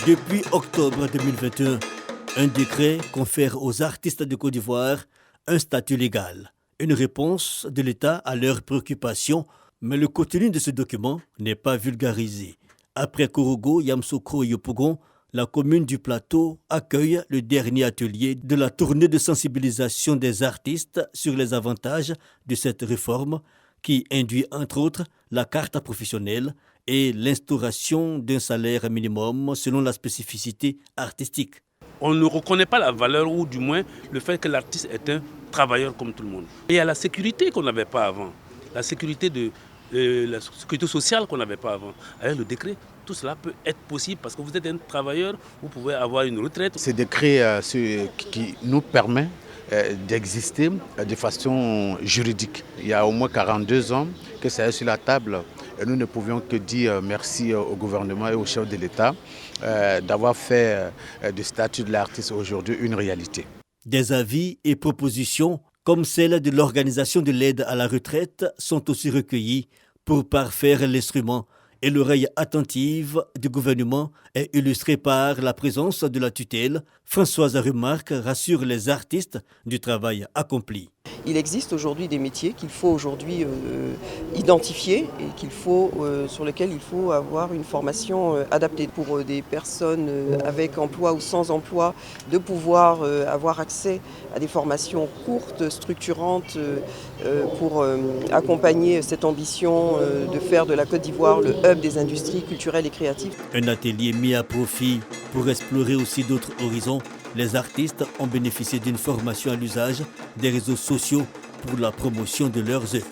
Depuis octobre 2021, un décret confère aux artistes de Côte d'Ivoire un statut légal, une réponse de l'État à leurs préoccupations, mais le contenu de ce document n'est pas vulgarisé. Après Korogo, Yamoussoukro et Yopougon, la commune du Plateau accueille le dernier atelier de la tournée de sensibilisation des artistes sur les avantages de cette réforme qui induit entre autres la carte professionnelle et l'instauration d'un salaire minimum selon la spécificité artistique. On ne reconnaît pas la valeur ou du moins le fait que l'artiste est un travailleur comme tout le monde. Et il y a la sécurité qu'on n'avait pas avant, la sécurité la sécurité sociale qu'on n'avait pas avant. Avec le décret, tout cela peut être possible parce que vous êtes un travailleur, vous pouvez avoir une retraite. Ce décret qui nous permet d'exister de façon juridique. Il y a au moins 42 ans que ça est sur la table et nous ne pouvions que dire merci au gouvernement et au chef de l'État d'avoir fait du statut de l'artiste aujourd'hui une réalité. Des avis et propositions comme celle de l'organisation de l'aide à la retraite sont aussi recueillis pour parfaire l'instrument. Et l'oreille attentive du gouvernement est illustrée par la présence de la tutelle. Françoise Remarque rassure les artistes du travail accompli. Il existe aujourd'hui des métiers qu'il faut aujourd'hui identifier et sur lesquels il faut avoir une formation adaptée pour des personnes avec emploi ou sans emploi, de pouvoir avoir accès à des formations courtes, structurantes pour accompagner cette ambition de faire de la Côte d'Ivoire le hub des industries culturelles et créatives. Un atelier mis à profit pour explorer aussi d'autres horizons. Les artistes ont bénéficié d'une formation à l'usage des réseaux sociaux pour la promotion de leurs œuvres.